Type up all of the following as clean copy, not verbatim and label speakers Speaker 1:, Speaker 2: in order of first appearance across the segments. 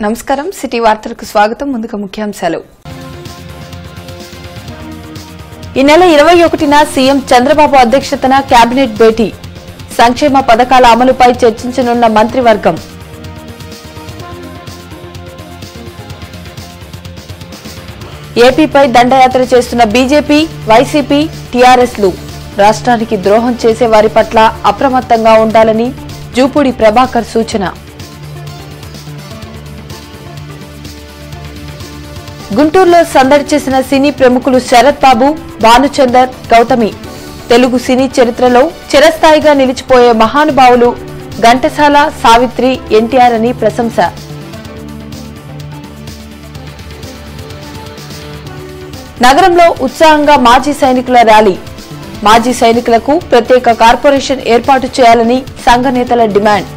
Speaker 1: నమస్కారం సిటీ వార్తలకు స్వాగతం. ముందుగా ముఖ్యాంశాలు. ఈ నెల 21న సీఎం చంద్రబాబు అధ్యక్షతన కేబినెట్ భేటీ. సంక్షేమ పథకాల అమలుపై చర్చించనున్న మంత్రివర్గం. ఏపీపై దండయాత్ర చేస్తున్న బీజేపీ, వైసీపీ, టీఆర్ఎస్లు రాష్ట్రానికి ద్రోహం చేసే వారి పట్ల అప్రమత్తంగా ఉండాలని జూపూడి ప్రభాకర్ సూచన. గుంటూరులో సందడి చేసిన సినీ ప్రముఖులు శరత్ బాబు, భానుచందర్, గౌతమి. తెలుగు సినీ చరిత్రలో చిరస్థాయిగా నిలిచిపోయే మహానుభావులు ఘంటసాల, సావిత్రి, ఎన్టీఆర్ అని ప్రశంస. నగరంలో ఉత్సాహంగా మాజీ సైనికుల ర్యాలీ. మాజీ సైనికులకు ప్రత్యేక కార్పొరేషన్ ఏర్పాటు చేయాలని సంఘ నేతల డిమాండ్.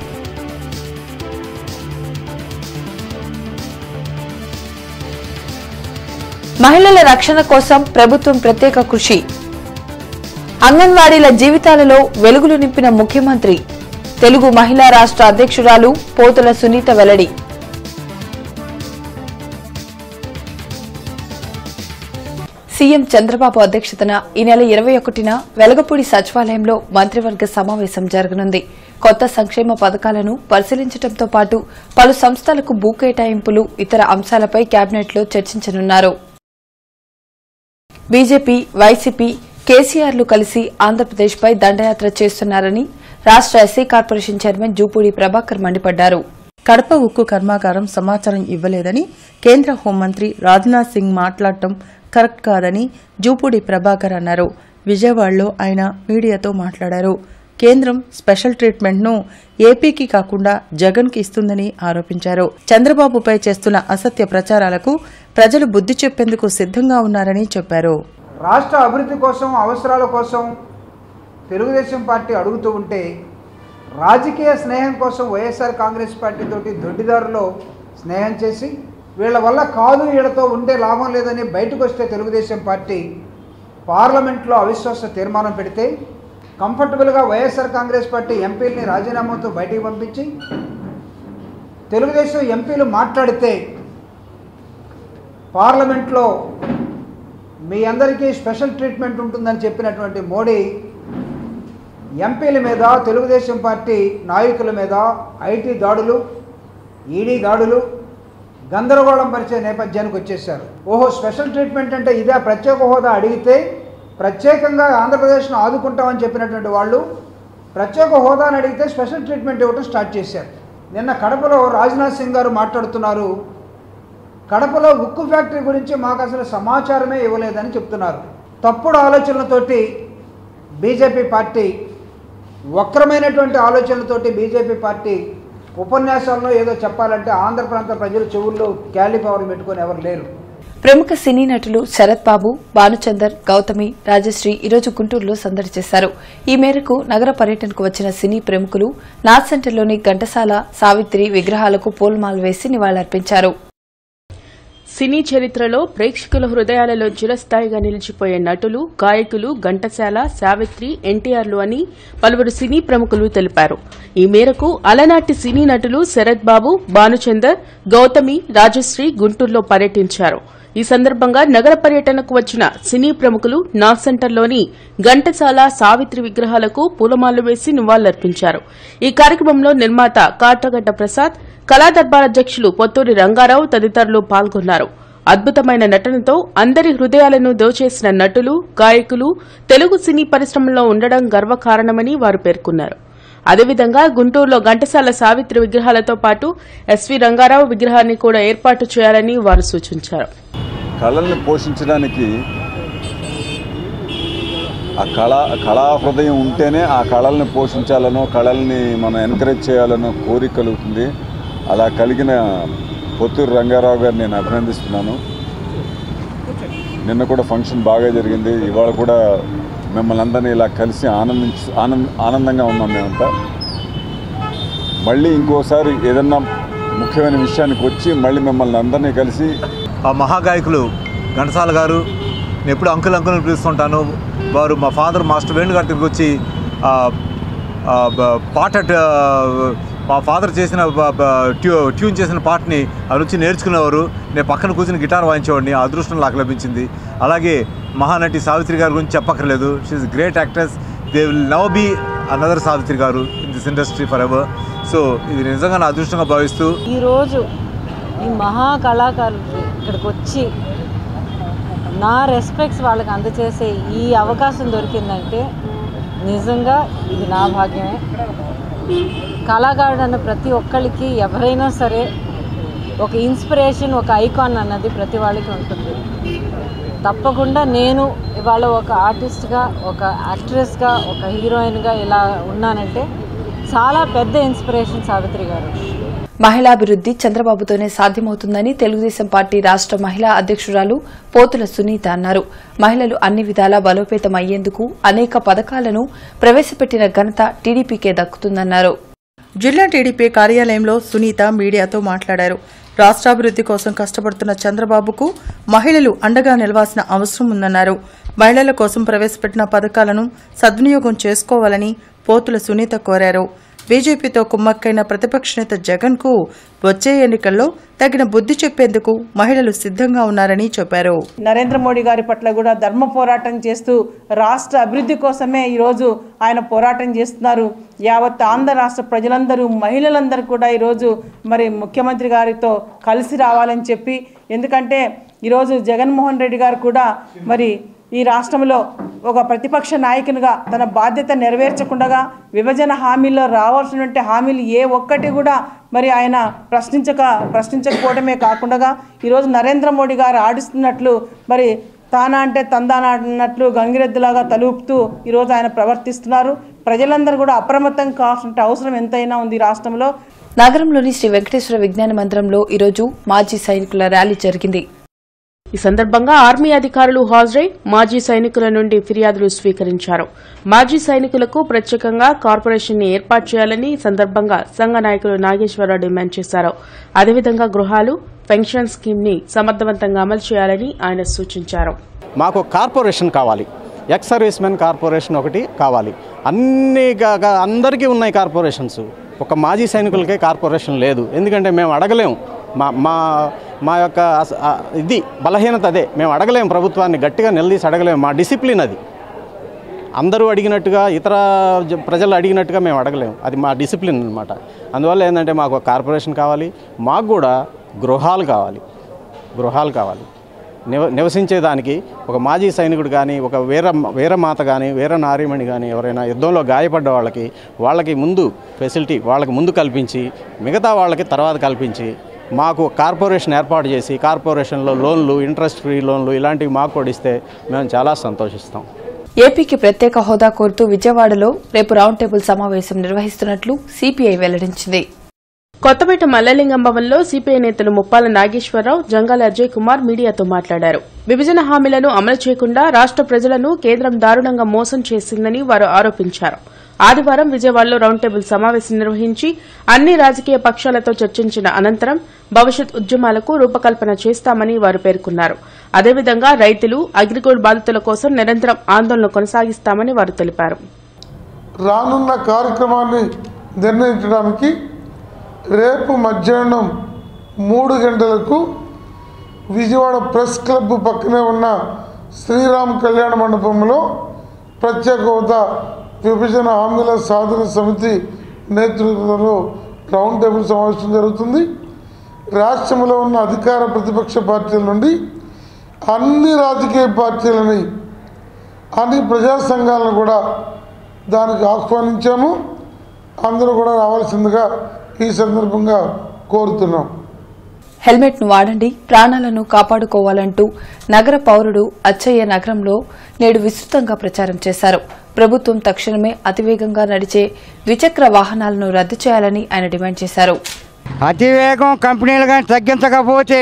Speaker 1: మహిళల రక్షణ కోసం ప్రభుత్వం ప్రత్యేక కృషి. అంగన్వాడీల జీవితాలలో వెలుగులు నింపిన ముఖ్యమంత్రి. తెలుగు మహిళా రాష్ట్ర అధ్యక్షురాలు పోతుల సునీత వెల్లడి. సీఎం చంద్రబాబు అధ్యక్షతన ఈ నెల 21న వెలగపూడి సచివాలయంలో మంత్రివర్గ సమావేశం జరగనుంది. కొత్త సంక్షేమ పథకాలను పరిశీలించడంతో పాటు పలు సంస్థలకు భూ కేటాయింపులు, ఇతర అంశాలపై కేబినెట్లో చర్చించనున్నారు. బీజేపీ, వైసీపీ, కేసీఆర్లు కలిసి ఆంధ్రప్రదేశ్పై దండయాత్ర చేస్తున్నారని రాష్ట్ర SC corporation chairman Jupudi Prabhakar మండిపడ్డారు.
Speaker 2: కడప ఉక్కు కర్మాగారం సమాచారం ఇవ్వలేదని కేంద్ర హోంమంత్రి రాజ్నాథ్ సింగ్ మాట్లాడటం కరెక్ట్ కాదని జూపూడి ప్రభాకర్ అన్నారు. విజయవాడలో ఆయన మీడియాతో మాట్లాడారు. కేంద్రం స్పెషల్ ట్రీట్మెంట్ను ఏపీకి కాకుండా జగన్కి ఇస్తుందని ఆరోపించారు. చంద్రబాబుపై చేస్తున్న అసత్య ప్రచారాలకు ప్రజలు బుద్ధి చెప్పేందుకు సిద్ధంగా ఉన్నారని చెప్పారు.
Speaker 3: రాష్ట్ర అభివృద్ధి కోసం, అవసరాల కోసం తెలుగుదేశం పార్టీ అడుగుతూ ఉంటే రాజకీయ స్నేహం కోసం వైఎస్ఆర్ కాంగ్రెస్ పార్టీ తోటి దొడ్డిదారులో స్నేహం చేసి వీళ్ల వల్ల కాదు, వీళ్లతో ఉంటే లాభం లేదని బయటకు వస్తే తెలుగుదేశం పార్టీ పార్లమెంట్లో అవిశ్వాస తీర్మానం పెడితే కంఫర్టబుల్గా వైఎస్ఆర్ కాంగ్రెస్ పార్టీ ఎంపీలని రాజీనామాతో బయటికి పంపించి తెలుగుదేశం ఎంపీలు మాట్లాడితే పార్లమెంట్లో మీ అందరికీ స్పెషల్ ట్రీట్మెంట్ ఉంటుందని చెప్పినటువంటి మోడీ ఎంపీల మీద, తెలుగుదేశం పార్టీ నాయకుల మీద ఐటీ దాడులు, ఈడీ దాడులు, గందరగోళం పరిచే నేపథ్యానికి వచ్చేశారు. ఓహో, స్పెషల్ ట్రీట్మెంట్ అంటే ఇదే, ప్రత్యేక హోదా అడిగితే ప్రత్యేకంగా ఆంధ్రప్రదేశ్ను ఆదుకుంటామని చెప్పినటువంటి వాళ్ళు ప్రత్యేక హోదాని అడిగితే స్పెషల్ ట్రీట్మెంట్ ఇవ్వడం స్టార్ట్ చేశారు. నిన్న కడపలో రాజ్నాథ్ సింగ్ గారు మాట్లాడుతున్నారు. కడపలో ఉక్కు ఫ్యాక్టరీ గురించి మాకు అసలు సమాచారమే ఇవ్వలేదని చెప్తున్నారు. తప్పుడు ఆలోచనలతోటి బీజేపీ పార్టీ, వక్రమైనటువంటి ఆలోచనలతోటి బీజేపీ పార్టీ ఉపన్యాసాల్లో ఏదో చెప్పాలంటే ఆంధ్ర ప్రాంత ప్రజలు చెవుల్లో క్యాలిపవర్లు పెట్టుకుని ఎవరు లేరు.
Speaker 1: ప్రముఖ సినీ నటులు శరత్ బాబు, భానుచందర్, గౌతమి, రాజశ్రీ ఈరోజు గుంటూరులో సందడి చేశారు. ఈ మేరకు నగర పర్యటనకు వచ్చిన సినీ ప్రముఖులు నాథ్ సెంటర్లోని ఘంటసాల, సావిత్రి విగ్రహాలకు పూలమాలలు వేసి నివాళులర్పించారు.
Speaker 4: సినీ చరిత్రలో ప్రేక్షకుల హృదయాలలో చిరస్థాయిగా నిలిచిపోయే నటులు, గాయకులు ఘంటసాల, సావిత్రి, ఎన్టీఆర్లు అని పలువురు సినీ ప్రముఖులు తెలిపారు. ఈ మేరకు అలనాటి సినీ నటులు శరత్ బాబు, భానుచందర్, గౌతమి, రాజశ్రీ గుంటూరులో పర్యటించారు. ఈ సందర్భంగా నగర పర్యటనకు వచ్చిన సినీ ప్రముఖులు నాథ్ సెంటర్లోని ఘంటసాల, సావిత్రి విగ్రహాలకు పూలమాలలు వేసి నివాళులర్పించారు. ఈ కార్యక్రమంలో నిర్మాత కాట్రగడ్డ ప్రసాద్, కళాదర్బార్ అధ్యక్షులు పొత్తూరి రంగారావు తదితరులు పాల్గొన్నారు. అద్భుతమైన నటనతో అందరి హృదయాలను దోచేసిన నటులు, గాయకులు తెలుగు సినీ పరిశ్రమలో ఉండడం గర్వకారణమని వారు పేర్కొన్నారు. అదేవిధంగా గుంటూరులో ఘంటసాల, సావిత్రి విగ్రహాలతో పాటు ఎస్వి రంగారావు విగ్రహాన్ని కూడా ఏర్పాటు చేయాలని వారు సూచించారు.
Speaker 5: కళల్ని పోషించడానికి ఆ కళా హృదయం ఉంటేనే ఆ కళల్ని పోషించాలనో, కళల్ని మనం ఎంకరేజ్ చేయాలనో కోరిక కలుగుతుంది. అలా కలిగిన పొత్తూరు రంగారావు గారిని నేను అభినందిస్తున్నాను. నిన్న కూడా ఫంక్షన్ బాగా జరిగింది. ఇవాళ కూడా మిమ్మల్ని అందరినీ ఇలా కలిసి ఆనందంగా ఉన్నాం మేమంతా. మళ్ళీ ఇంకోసారి ఏదన్నా ముఖ్యమైన విషయానికి వచ్చి మళ్ళీ మిమ్మల్ని అందరినీ కలిసి
Speaker 6: ఆ మహాగాయకులు ఘంటసాల గారు, నేను ఎప్పుడు అంకుల్ అంకుల్ని పిలుస్తుంటాను. వారు మా ఫాదర్ మాస్టర్ వేణు గారి దగ్గరికి వచ్చి పాట మా ఫాదర్ చేసిన ట్యూన్ చేసిన పాటని ఆ నుంచి నేర్చుకునేవారు. నేను పక్కన కూర్చుని గిటార్ వాయించేవాడిని. ఆ అదృష్టం నాకు లభించింది. అలాగే మహానటి సావిత్రి గారి గురించి చెప్పక్కర్లేదు. She is great actress. They will now be another Savitri గారు in this industry forever. So ఇది నిజంగా నా అదృష్టంగా భావిస్తూ
Speaker 7: ఈరోజు ఈ మహా కళాకారులు ఇక్కడికి వచ్చి నా రెస్పెక్ట్స్ వాళ్ళకి అందచేసే ఈ అవకాశం దొరికిందంటే నిజంగా ఇది నా భాగ్యమే. కళాకారుడు అన్న ప్రతి ఒక్కరికి ఎవరైనా సరే ఒక ఇన్స్పిరేషన్, ఒక ఐకాన్ అన్నది ప్రతి వాళ్ళకి ఉంటుంది. తప్పకుండా నేను ఇవాళ ఒక ఆర్టిస్ట్గా, ఒక యాక్ట్రెస్గా, ఒక హీరోయిన్గా ఇలా ఉన్నానంటే చాలా పెద్ద ఇన్స్పిరేషన్ సావిత్రి గారు.
Speaker 1: మహిళాభివృద్ది చంద్రబాబుతోనే సాధ్యమవుతుందని తెలుగుదేశం పార్టీ రాష్ట మహిళా అధ్యక్షురాలు పోతుల సునీత అన్నారు. మహిళలు అన్ని విధాలా బలోపేతం అయ్యేందుకు అనేక పథకాలను ప్రవేశపెట్టిన ఘనత టీడీపీకే దక్కుతుందన్నారు.
Speaker 2: జిల్లా టీడీపీ కార్యాలయంలో సునీత మీడియాతో మాట్లాడారు. రాష్ట్రాభివృద్ది కోసం కష్టపడుతున్న చంద్రబాబుకు మహిళలు అండగా నిలవాల్సిన అవసరం ఉందన్నారు. మహిళల కోసం ప్రవేశపెట్టిన పథకాలను సద్వినియోగం చేసుకోవాలని పోతుల సునీత కోరారు. బీజేపీతో కుమ్మక్కైన ప్రతిపక్ష నేత జగన్ కు వచ్చే ఎన్నికల్లో తగిన బుద్ధి చెప్పేందుకు మహిళలు సిద్ధంగా ఉన్నారని చెప్పారు.
Speaker 8: నరేంద్ర మోడీ గారి పట్ల కూడా ధర్మ పోరాటం చేస్తూ రాష్ట్ర అభివృద్ధి కోసమే ఈరోజు ఆయన పోరాటం చేస్తున్నారు. యావత్ ఆంధ్ర రాష్ట్ర ప్రజలందరూ, మహిళలందరూ కూడా ఈరోజు మరి ముఖ్యమంత్రి గారితో కలిసి రావాలని చెప్పి, ఎందుకంటే ఈరోజు జగన్మోహన్ రెడ్డి గారు కూడా మరి ఈ రాష్ట్రంలో ఒక ప్రతిపక్ష నాయకునిగా తన బాధ్యత నెరవేర్చకుండా విభజన హామీల్లో రావాల్సినటువంటి హామీలు ఏ ఒక్కటి కూడా మరి ఆయన ప్రశ్నించకపోవడమే కాకుండా ఈరోజు నరేంద్ర మోడీ గారు ఆడిస్తున్నట్లు మరి తానా అంటే తందానా అన్నట్లు గంగిరెద్దులాగా తలూపుతూ ఈరోజు ఆయన ప్రవర్తిస్తున్నారు. ప్రజలందరూ కూడా అప్రమత్తం కావాల్సిన అవసరం ఎంతైనా ఉంది రాష్ట్రంలో.
Speaker 1: నగరంలోని శ్రీ వెంకటేశ్వర విజ్ఞాన మందిరంలో ఈరోజు మాజీ సైనికుల ర్యాలీ జరిగింది.
Speaker 4: ఈ సందర్భంగా ఆర్మీ అధికారులు హాజరై మాజీ సైనికుల నుండి ఫిర్యాదులు స్వీకరించారు. మాజీ సైనికులకు ప్రత్యేకంగా కార్పొరేషన్ ని ఏర్పాటు చేయాలని ఈ సందర్భంగా సంఘ నాయకులు నాగేశ్వరరావు డిమాండ్ చేశారు. అదేవిధంగా గృహాలు, పెన్షన్ స్కీమ్ ని సమర్థవంతంగా అమలు చేయాలని ఆయన సూచించారు.
Speaker 9: మాకు కార్పొరేషన్ కావాలి, ఎక్స్ సర్వీస్ మెన్ కార్పొరేషన్ ఒకటి కావాలి. అందరికీ ఉన్నాయి కార్పొరేషన్స్, ఒక మాజీ సైనికులకే కార్పొరేషన్ లేదు. ఎందుకంటే మేము అడగలేము. మా యొక్క ఇది బలహీనత అదే. మేము అడగలేము, ప్రభుత్వాన్ని గట్టిగా నిలదీసి అడగలేము. మా డిసిప్లిన్ అది. అందరూ అడిగినట్టుగా, ఇతర ప్రజలు అడిగినట్టుగా మేము అడగలేము. అది మా డిసిప్లిన్ అనమాట. అందువల్ల ఏంటంటే మాకు ఒక కార్పొరేషన్ కావాలి, మాకు కూడా గృహాలు కావాలి. నివసించేదానికి ఒక మాజీ సైనికుడు కానీ, ఒక వీరమాత కానీ, వీర నారీమణి కానీ, ఎవరైనా యుద్ధంలో గాయపడ్డ వాళ్ళకి ముందు ఫెసిలిటీ వాళ్ళకి ముందు కల్పించి, మిగతా వాళ్ళకి తర్వాత కల్పించి, మాకు కార్పొరేషన్ ఏర్పాటు చేసి, కార్పొరేషన్లో లోన్లు, ఇంట్రెస్ట్ ఫ్రీ లోన్లు ఇలాంటివి మాకు కూడా ఇస్తే మేము చాలా సంతోషిస్తాం.
Speaker 1: ఏపీకి ప్రత్యేక హోదా కోరుతూ విజయవాడలో రేపు రౌండ్ టేబుల్ సమావేశం నిర్వహిస్తున్నట్లు సిపిఐ వెల్లడించింది.
Speaker 4: కొత్తపేట మల్లలింగం భవన్లో సిపిఐ నేతలు ముప్పాల నాగేశ్వరరావు, జంగాల అజయ్ కుమార్ మీడియాతో మాట్లాడారు. విభజన హామీలను అమలు చేయకుండా రాష్ట ప్రజలను కేంద్రం దారుణంగా మోసం చేసిందని వారు ఆరోపించారు. ఆదివారం విజయవాడలో రౌండ్ టేబుల్ సమావేశం నిర్వహించి అన్ని రాజకీయ పక్షాలతో చర్చించిన అనంతరం భవిష్యత్ ఉద్యమాలకు రూపకల్పన చేస్తామని వారు పేర్కొన్నారు. అదేవిధంగా రైతులు, అగ్రిగోల్డ్ బాధితుల కోసం నిరంతరం ఆందోళన కొనసాగిస్తామని వారు తెలిపారు.
Speaker 10: రానున్న కార్యక్రమాన్ని నిర్ణయించడానికి రేపు మధ్యాహ్నం 3 గంటలకు విజయవాడ ప్రెస్ క్లబ్ పక్కనే ఉన్న శ్రీరామ్ కళ్యాణ మండపంలో ప్రత్యేక హోదా విభజన హామీల సాధన సమితి నేతృత్వంలో రౌండ్ టేబుల్ సమావేశం జరుగుతుంది. రాష్ట్రంలో ఉన్న అధికార ప్రతిపక్ష పార్టీల నుండి అన్ని రాజకీయ పార్టీలని, అన్ని ప్రజా సంఘాలను కూడా దానికి ఆహ్వానించాము. అందరూ కూడా రావాల్సిందిగా ఈ సందర్భంగా కోరుతున్నాం.
Speaker 1: హెల్మెట్ ను వాడండి, ప్రాణాలను కాపాడుకోవాలంటూ నగర పౌరుడు అచ్చయ్య నగరంలో నేడు విస్తృతంగా ప్రచారం చేశారు. ప్రభుత్వం తక్షణమే అతివేగంగా నడిచే ద్విచక్ర వాహనాలను రద్దు చేయాలని ఆయన డిమాండ్ చేశారు.
Speaker 11: అతివేగం కంపెనీలు కానీ తగ్గించకపోతే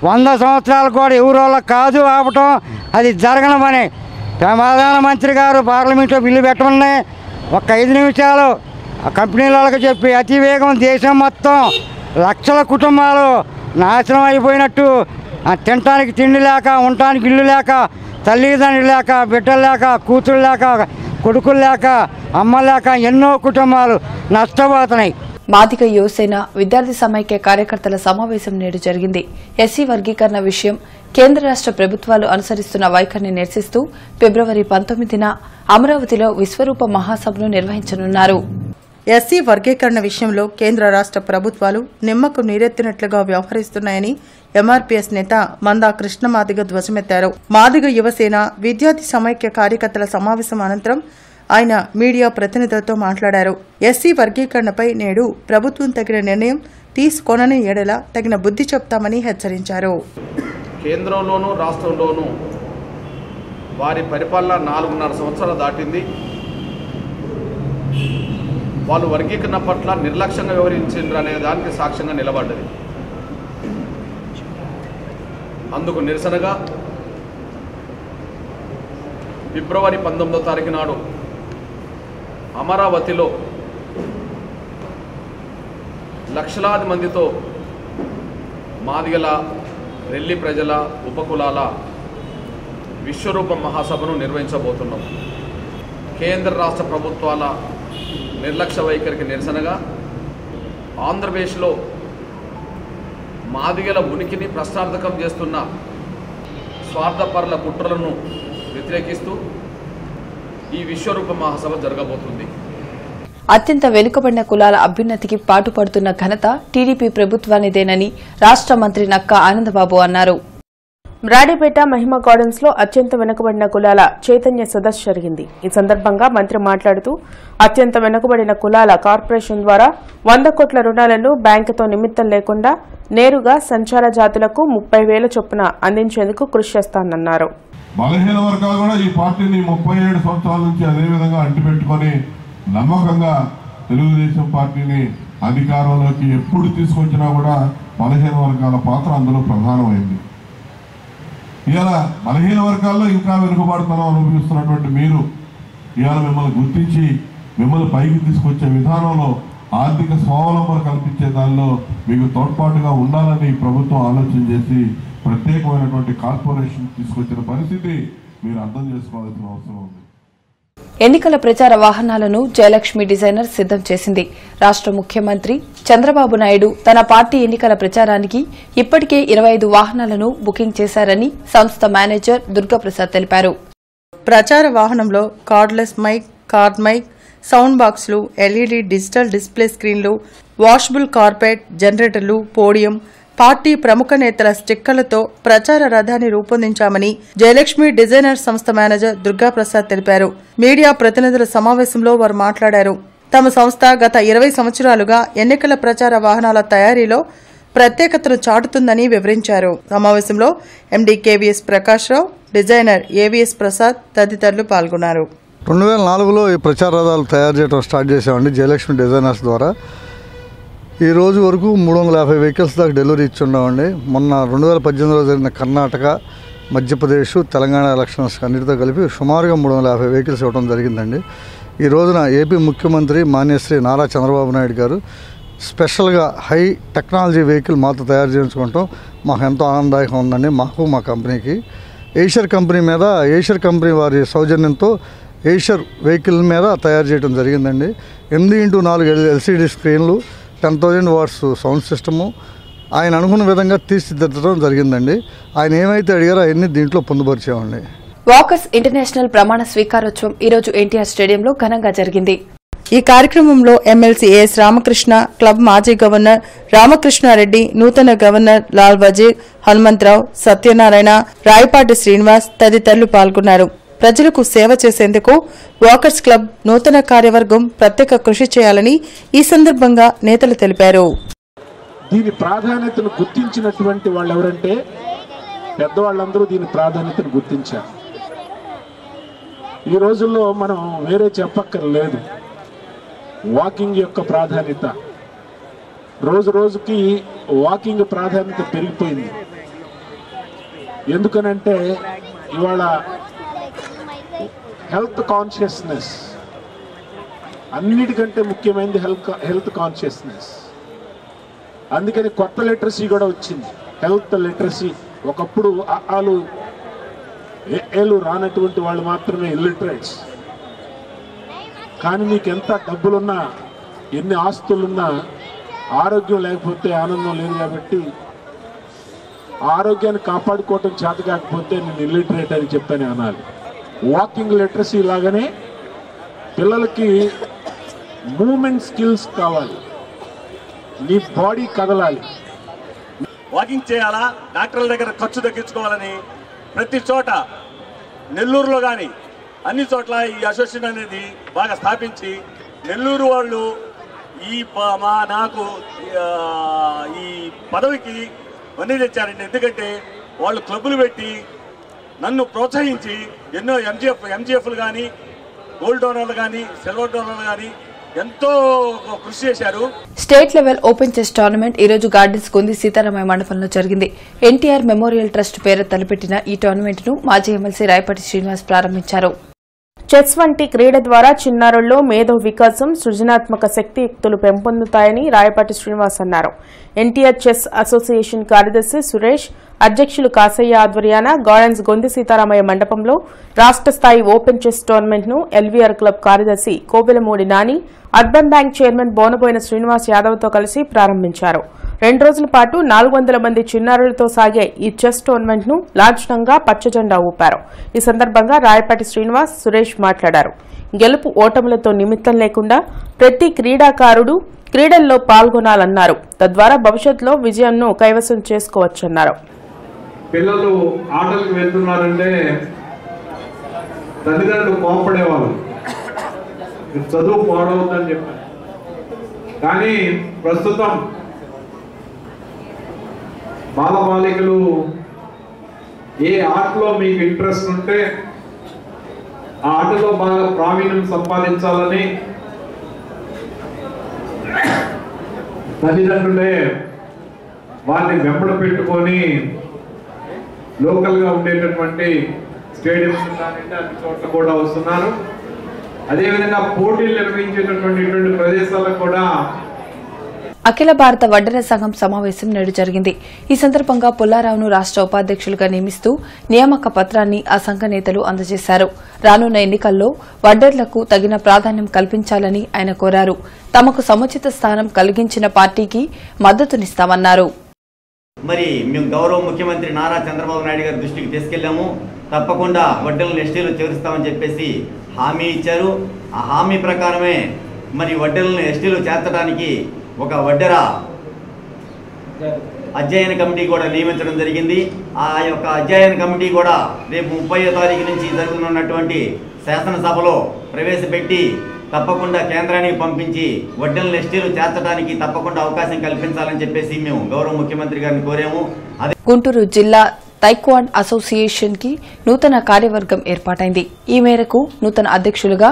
Speaker 11: 100 సంవత్సరాలు కూడా ఎవరోళ్ళ కాదు ఆపటం, అది జరగనమని ప్రధానమంత్రి గారు పార్లమెంట్లో బిల్లు పెట్టమని ఒక 5 నిమిషాలు ఆ కంపెనీల వాళ్ళకి చెప్పి, అతివేగం దేశం మొత్తం లక్షల కుటుంబాలు నాశనం అయిపోయినట్టు, తినటానికి తిండి లేక, ఉండటానికి ఇల్లు లేక, తల్లిదండ్రులు లేక, బిడ్డలు లేక, కూతురు లేక, కొడుకులు లేక, అమ్మ లేక ఎన్నో కుటుంబాలు నష్టపోతున్నాయి.
Speaker 1: మాదిగ యువసేన విద్యార్థి సమైక్య కార్యకర్తల సమావేశం నేడు జరిగింది. ఎస్సీ వర్గీకరణ విషయం కేంద్ర రాష్ట ప్రభుత్వాలు అనుసరిస్తున్న వైఖరిని నిరసిస్తూ ఫిబ్రవరి 19న అమరావతిలో విశ్వరూప మహాసభను నిర్వహించనున్నారు.
Speaker 2: ఎస్సీ వర్గీకరణ విషయంలో కేంద్ర రాష్ట ప్రభుత్వాలు నిమ్మకు నీరెత్తినట్లుగా వ్యవహరిస్తున్నాయని ఎంఆర్పీఎస్ నేత మందా కృష్ణ మాదిగ ధ్వజమెత్తారు. మాదిగ యువసేన విద్యార్థి సమైక్య కార్యకర్తల సమావేశం అనంతరం ఆయన మీడియా ప్రతినిధులతో మాట్లాడారు. ఎస్సీ వర్గీకరణపై నేడు ప్రభుత్వం తగిన నిర్ణయం తీసుకోనని ఎడల తగిన బుద్ధి చెప్తామని హెచ్చరించారు.
Speaker 12: కేంద్రంలోనూ రాష్ట్రంలోనూ వారి పరిపాలన 4.5 సంవత్సరాలు దాటింది. వాళ్ళు వర్గీకరణ పట్ల నిర్లక్ష్యంగా వ్యవహరించారు అనే దానికి సాక్ష్యంగా నిలబడ్డది. అందుకు నిరసనగా ఫిబ్రవరి 19వ తారీఖు నాడు అమరావతిలో లక్షలాది మందితో మాదిగల, రెల్లి ప్రజల, ఉపకులాల విశ్వరూప మహాసభను నిర్వహించబోతున్నాం. కేంద్ర రాష్ట్ర ప్రభుత్వాల నిర్లక్ష్య వైఖరికి నిరసనగా ఆంధ్రప్రదేశ్లో మాదిగల ఉనికిని ప్రశ్నార్థకం చేస్తున్న స్వార్థపరుల కుట్రలను వ్యతిరేకిస్తూ ఈ విశ్వరూప మహాసభ జరగబోతుంది.
Speaker 1: అత్యంత వెనుకబడిన కులాల అభ్యున్నతికి పాటుపడుతున్న ఘనత టీడీపీ ప్రభుత్వానిదేనని రాష్ట మంత్రి నక్కా ఆనందబాబు అన్నారు.
Speaker 4: బ్రాడీపేట మహిమ గార్డెన్స్ లో అత్యంత వెనుకబడిన కులాల చైతన్య సదస్సు జరిగింది. ఈ సందర్భంగా మంత్రి మాట్లాడుతూ అత్యంత వెనుకబడిన కులాల కార్పొరేషన్ ద్వారా 100 కోట్ల రుణాలను బ్యాంకుతో నిమిత్తం లేకుండా నేరుగా సంచార జాతులకు 30,000 చొప్పున అందించేందుకు కృషి చేస్తానన్నారు.
Speaker 13: బలహీన వర్గాలు కూడా ఈ పార్టీని 37 సంవత్సరాల నుంచి అదేవిధంగా అంటిపెట్టుకొని నమ్మకంగా తెలుగుదేశం పార్టీని అధికారంలోకి ఎప్పుడు తీసుకొచ్చినా కూడా బలహీన వర్గాల పాత్ర అందులో ప్రధానమైంది. ఇవాళ బలహీన వర్గాల్లో ఇంకా వెనుకబడుతున్నాం అనుభవిస్తున్నటువంటి మీరు ఇవాళ మిమ్మల్ని గుర్తించి మిమ్మల్ని పైకి తీసుకొచ్చే విధానంలో ఆర్థిక స్వావలంబన కల్పించే దానిలో మీకు తోడ్పాటుగా ఉండాలని ప్రభుత్వం ఆలోచన చేసి ప్రత్యేకమైనటువంటి కార్పొరేషన్ తీసుకొచ్చిన పరిస్థితి మీరు అర్థం చేసుకోవాల్సిన అవసరం ఉంది.
Speaker 1: ఎన్నికల ప్రచార వాహనాలను జయలక్ష్మి డిజైనర్ సిద్దం చేసింది. రాష్ట ముఖ్యమంత్రి చంద్రబాబు నాయుడు తన పార్టీ ఎన్నికల ప్రచారానికి ఇప్పటికే 25 వాహనాలను బుకింగ్ చేశారని సంస్థ మేనేజర్ దుర్గాప్రసాద్ తెలిపారు.
Speaker 2: ప్రచార వాహనంలో cordless mic, cord mic, sound బాక్సులు, ఎల్ఈడీ డిజిటల్ డిస్ప్లే స్క్రీన్లు, వాషబుల్ కార్పెట్, జనరేటర్లు, పోడియం, పార్టీ ప్రముఖ నేతల స్టిక్కర్లతో ప్రచార రథాన్ని రూపొందించామని జయలక్ష్మి డిజైనర్ సంస్థ మేనేజర్ దుర్గాప్రసాద్ తెలిపారు. మీడియా ప్రతినిధుల సమావేశంలో వారు మాట్లాడారు. తమ సంస్థ గత 20 సంవత్సరాలుగా ఎన్నికల ప్రచార వాహనాల తయారీలో ప్రత్యేకతను చాటుతుందని వివరించారు. సమావేశంలో MD KVS Prakash Rao, designer AVS Prasad తదితరులు పాల్గొన్నారు.
Speaker 14: 2004లో ఈ ప్రచార రథాలు తయారు చేయడం స్టార్ట్ చేసామండి జయలక్ష్మి డిజైనర్స్ ద్వారా. ఈ రోజు వరకు 350 వెహికల్స్ దాకా డెలివరీ ఇచ్చున్నామండి. మొన్న 2018లో జరిగిన కర్ణాటక, మధ్యప్రదేశ్, తెలంగాణ ఎలక్షన్స్ అన్నిటితో కలిపి సుమారుగా 350 వెహికల్స్ ఇవ్వడం జరిగిందండి. ఈ రోజున ఏపీ ముఖ్యమంత్రి మాన్యశ్రీ నారా చంద్రబాబు నాయుడు గారు స్పెషల్గా హై టెక్నాలజీ వెహికల్ మాతో తయారు చేయించుకోవటం మాకు ఎంతో ఆనందదాయకం ఉందండి. మాకు, మా కంపెనీకి. ఏషియర్ కంపెనీ వారి సౌజన్యంతో ఏషియర్ వెహికల్ మీద తయారు చేయడం జరిగిందండి. 8x4 ఎల్సీడీ స్క్రీన్లు, 10,000 వాట్స్ సౌండ్ సిస్టము ఆయన అనుకున్న విధంగా తీర్చిదిద్దడం జరిగిందండి. ఆయన ఏమైతే అడిగారో అవన్నీ దీంట్లో పొందుపరిచామండి.
Speaker 1: వాకర్స్ ఇంటర్నేషనల్ ప్రమాణ స్వీకారోత్సవం ఈరోజు ఎన్టీఆర్ స్టేడియంలో ఘనంగా జరిగింది.
Speaker 2: ఈ కార్యక్రమంలో ఎమ్మెల్సీ ఏఎస్ రామకృష్ణ, క్లబ్ మాజీ గవర్నర్ రామకృష్ణారెడ్డి, నూతన గవర్నర్ లాల్ వజీర్, హనుమంతరావు, సత్యనారాయణ, రాయపాటి శ్రీనివాస్ తదితరులు పాల్గొన్నారు. ప్రజలకు సేవ చేసేందుకు వాకర్స్ క్లబ్ నూతన కార్యవర్గం ప్రత్యేక కృషి చేయాలని ఈ సందర్భంగా నేతలు తెలిపారు.
Speaker 15: దీని ప్రాధాన్యతను గుర్తించినటువంటి వాళ్ళు ఎవరంటే పెద్దవాళ్ళందరూ దీని ప్రాధాన్యతను గుర్తించారు. ఈ రోజుల్లో మనం వేరే చెప్పక్కర్లేదు. వాకింగ్ యొక్క ప్రాధాన్యత రోజు రోజుకి వాకింగ్ ప్రాధాన్యత పెరిగిపోయింది. ఎందుకనంటే ఇవాళ హెల్త్ కాన్షియస్నెస్ అన్నిటికంటే ముఖ్యమైనది హెల్త్ కాన్షియస్నెస్. అందుకని కొత్త లిటరసీ కూడా వచ్చింది, హెల్త్ లిటరసీ. ఒకప్పుడు ఏలు రానటువంటి వాళ్ళు మాత్రమే ఇల్లిటరేట్స్. కానీ మీకు ఎంత డబ్బులున్నా ఎన్ని ఆస్తులున్నా ఆరోగ్యం లేకపోతే ఆనందం లేదు కాబట్టి ఆరోగ్యాన్ని కాపాడుకోవటం చేత కాకపోతే నేను ఇల్లిటరేట్ అని చెప్పని అనాలి. వాకింగ్ లిటరసీ లాగానే పిల్లలకి మూమెంట్ స్కిల్స్ కావాలి. నీ బాడీ కదలాలి.
Speaker 16: వాకింగ్ చేయాలా, డాక్టర్ల దగ్గర ఖర్చు తగ్గించుకోవాలని ప్రతి చోట నెల్లూరులో కానీ అన్ని చోట్ల ఈ అసోసియేషన్ అనేది బాగా స్థాపించి నెల్లూరు వాళ్ళు నాకు ఈ పదవికి వన్నీ తెచ్చారండి. ఎందుకంటే వాళ్ళు క్లబ్బులు పెట్టి నన్ను ప్రోత్సహించి ఎన్నో ఎంజిఎఫ్లు కానీ గోల్డ్ డోనర్లు కానీ సిల్వర్ డోనర్లు కానీ ఎంతో కృషి చేశారు.
Speaker 1: State level open chess tournament ఈ రోజు గార్డెన్స్ గుంది సీతారామయ్య మండపంలో జరిగింది. ఎన్టీఆర్ మెమోరియల్ ట్రస్ట్ పేరు తలపెట్టిన ఈ టోర్నమెంట్ ను మాజీ ఎమ్మెల్సీ రాయపాటి శ్రీనివాస్ ప్రారంభించారు.
Speaker 4: చెస్ వంటి క్రీడ ద్వారా చిన్నారుల్లో మేధో వికాసం, సృజనాత్మక శక్తియుక్తులు పెంపొందుతాయని రాయపాటి శ్రీనివాస్ అన్నారు. ఎన్టీఆర్ చెస్ అసోసియేషన్ కార్యదర్శి సురేష్, అధ్యక్షులు కాసయ్య ఆధ్వర్యాన గార్డెన్స్ గొంది సీతారామయ్య మండపంలో రాష్ట్ర స్థాయి ఓపెన్ చెస్ టోర్నమెంట్ ను ఎల్వీఆర్ క్లబ్ కార్యదర్శి Kobelamudi Nani, urban bank chairman Bonaboina Srinivas Yadav తో కలిసి ప్రారంభించారు. 2 రోజుల పాటు 400 మంది చిన్నారులతో సాగే ఈ చెస్ టోర్నమెంట్ ను లాంఛనంగా పచ్చజెండా ఊపారు. ఈ సందర్భంగా రాయపాటి శ్రీనివాస్, సురేష్ మాట్లాడారు. గెలుపు ఓటములతో నిమిత్తం లేకుండా ప్రతి క్రీడాకారుడు క్రీడల్లో పాల్గొనాలన్నారు. తద్వారా భవిష్యత్తులో విజయంను కైవసం చేసుకోవచ్చన్నారు.
Speaker 17: పిల్లలు ఆటలకు వెళ్తున్నారంటే తల్లిదండ్రులు కోపడేవాళ్ళు, చదువు పాడవుతుందని చెప్పారు. కానీ ప్రస్తుతం బాలబాలికలు ఏ ఆటలో మీకు ఇంట్రెస్ట్ ఉంటే ఆ ఆటలో బాగా ప్రావీణ్యం సంపాదించాలని తల్లిదండ్రులే వారిని వెంబడ పెట్టుకొని లోకల్గా ఉండేటటువంటి స్టేడియంస్ కానివ్వండి అన్ని చోట్ల కూడా వస్తున్నారు. అదేవిధంగా పోటీలు నిర్వహించేటటువంటి ప్రదేశాలకు కూడా
Speaker 1: అఖిల భారత వడ్డెర సంఘం సమావేశం నేడు జరిగింది. ఈ సందర్భంగా పుల్లారావును రాష్ట ఉపాధ్యక్షులుగా నియమిస్తూ నియామక పత్రాన్ని ఆ సంఘ నేతలు అందజేశారు. రానున్న ఎన్నికల్లో వడ్డెర్లకు తగిన ప్రాధాన్యం కల్పించాలని ఆయన కోరారు. తమకు సముచిత స్థానం కలిగించిన పార్టీకి మద్దతునిస్తామన్నారు.
Speaker 18: మరి మేము గౌరవ ముఖ్యమంత్రి నారా చంద్రబాబు నాయుడు గారి దృష్టికి తీసుకెళ్లాము. తప్పకుండా వడ్డెలను ఎస్టీలో చేరుస్తామని చెప్పేసి హామీ ఇచ్చారు. ఆ హామీ ప్రకారమే మరి వడ్డెలను ఎస్టీలో చేర్చడానికి ఒక వడ్డెర అధ్యయన కమిటీ కూడా నియమించడం జరిగింది. ఆ యొక్క అధ్యయన కమిటీ కూడా రేపు 30వ తారీఖు నుంచి జరుగుతున్నటువంటి శాసనసభలో ప్రవేశపెట్టి తప్పకుండా కేంద్రానికి పంపించి వడ్డెలను ఎస్టీలు చేర్చడానికి తప్పకుండా అవకాశం కల్పించాలని చెప్పేసి మేము గౌరవ ముఖ్యమంత్రి గారిని కోరాము.
Speaker 1: గుంటూరు జిల్లా తైక్వాండ్ అసోసియేషన్ కి నూతన కార్యవర్గం ఏర్పాటైంది. ఈ మేరకు నూతన అధ్యక్షులుగా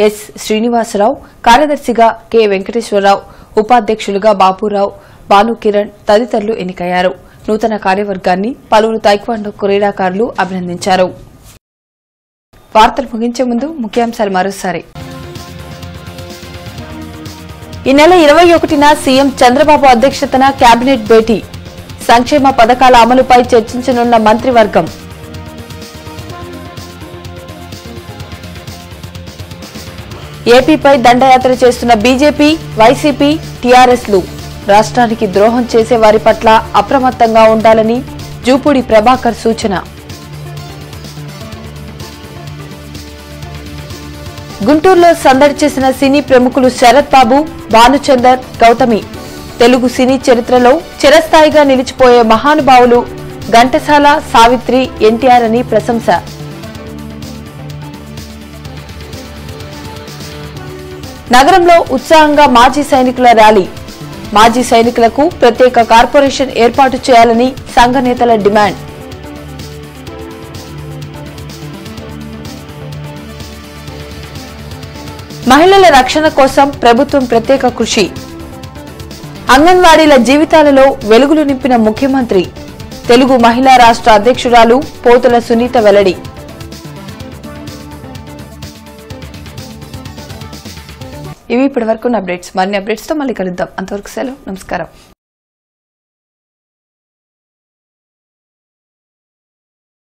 Speaker 1: ఎస్ శ్రీనివాసరావు, కార్యదర్శిగా కె వెంకటేశ్వరరావు, ఉపాధ్యక్షులుగా బాపురావు, భానుకిరణ్ తదితరులు ఎన్నికయ్యారు. నూతన కార్యవర్గాన్ని పలువురు తైక్వాండో క్రీడాకారులు అభినందించారు. వార్తలు ముగించే ముందు ముఖ్యాంశాలు మరోసారి. ఈ నెల 21న సీఎం చంద్రబాబు అధ్యక్షతన కేబినెట్ భేటీ, సంక్షేమ పథకాల అమలుపై చర్చించనున్న మంత్రివర్గం. ఏపీపై దండయాత్ర చేస్తున్న బీజేపీ, వైసీపీ, టీఆర్ఎస్లు రాష్ట్రానికి ద్రోహం చేసే వారి పట్ల అప్రమత్తంగా ఉండాలని జూపూడి ప్రభాకర్ సూచన. గుంటూరులో సందడి చేసిన సినీ ప్రముఖులు శరత్ బాబు, భానుచందర్, గౌతమి. తెలుగు సినీ చరిత్రలో చిరస్థాయిగా నిలిచిపోయే మహానుభావులు ఘంటసాల, సావిత్రి, ఎన్టీఆర్ అని ప్రశంస. నగరంలో ఉత్సాహంగా మాజీ సైనికుల ర్యాలీ. మాజీ సైనికులకు ప్రత్యేక కార్పొరేషన్ ఏర్పాటు చేయాలని సంఘ నేతల డిమాండ్. మహిళల రక్షణ కోసం ప్రభుత్వం ప్రత్యేక కృషి. అంగన్వాడీల జీవితాలలో వెలుగులు నింపిన ముఖ్యమంత్రి. తెలుగు మహిళా రాష్ట్ర అధ్యక్షురాలు పోతుల సునీత వెల్లడి. ఇవి ఇప్పటివరకు అప్డేట్స్. మరిన్ని అప్డేట్స్ తో మళ్ళీ కలుద్దాం. అంతవరకు సెలవు. నమస్కారం.